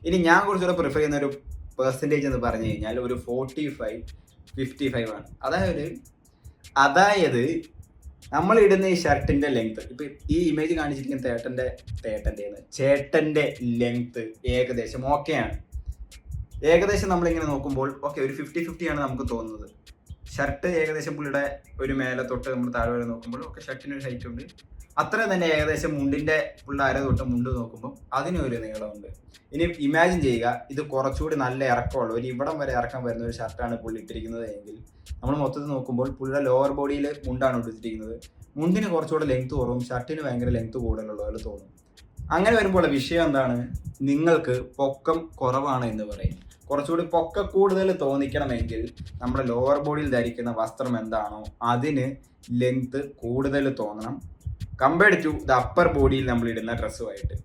ഇനി ഞാൻ കുറച്ചുകൂടെ പ്രിഫർ ചെയ്യുന്ന ഒരു പെർസെൻറ്റേജ് എന്ന് പറഞ്ഞു കഴിഞ്ഞാൽ ഒരു 45-55 ആണ്. അതായത് നമ്മൾ ഇടുന്ന ഈ ഷർട്ടിന്റെ ലെങ്ത്, ഇപ്പൊ ഈ ഇമേജ് കാണിച്ചിരിക്കുന്ന ചേട്ടന്റെ ലെങ്ത് ഏകദേശം ഓക്കെയാണ്. ഏകദേശം നമ്മളിങ്ങനെ നോക്കുമ്പോൾ ഓക്കെ ഒരു 50-50 ആണ് നമുക്ക് തോന്നുന്നത്. ഷർട്ട് ഏകദേശം പുള്ളിയുടെ ഒരു മേലെ തൊട്ട് നമ്മൾ താഴെ വരെ നോക്കുമ്പോൾ ഒക്കെ ഷർട്ടിനൊരു ഹൈറ്റ് ഉണ്ട്. അത്ര തന്നെ ഏകദേശം മുണ്ടിന്റെ പുള്ള അര തൊട്ട് മുണ്ട് നോക്കുമ്പോൾ അതിനൊരു നീളമുണ്ട്. ഇനി ഇമാജിൻ ചെയ്യുക, ഇത് കുറച്ചുകൂടി നല്ല ഇറക്കമുള്ള ഒരു ഇവിടം വരെ ഇറക്കം വരുന്ന ഒരു ഷർട്ടാണ് പുള്ളി ഇട്ടിരിക്കുന്നത് എങ്കിൽ നമ്മൾ മൊത്തത്തിൽ നോക്കുമ്പോൾ പുള്ളിയുടെ ലോവർ ബോഡിയിൽ മുണ്ടാണ് ഇട്ടിരിക്കുന്നത്. മുണ്ടിന് കുറച്ചുകൂടെ ലെങ്ത് കുറവും ഷർട്ടിന് ഭയങ്കര ലെങ്ത് കൂടുതലുള്ള പോലെ തോന്നും. അങ്ങനെ വരുമ്പോൾ വിഷയം എന്താണ്? നിങ്ങൾക്ക് പൊക്കം കുറവാണ് എന്ന് പറയും. കുറച്ചുകൂടി പൊക്ക കൂടുതൽ തോന്നിക്കണമെങ്കിൽ നമ്മുടെ ലോവർ ബോഡിയിൽ ധരിക്കുന്ന വസ്ത്രം എന്താണോ അതിന് ലെങ്ത് കൂടുതൽ തോന്നണം കമ്പയർഡ് ടു ദ അപ്പർ ബോഡിയിൽ നമ്മൾ ഇടുന്ന ഡ്രസ്സുമായിട്ട്.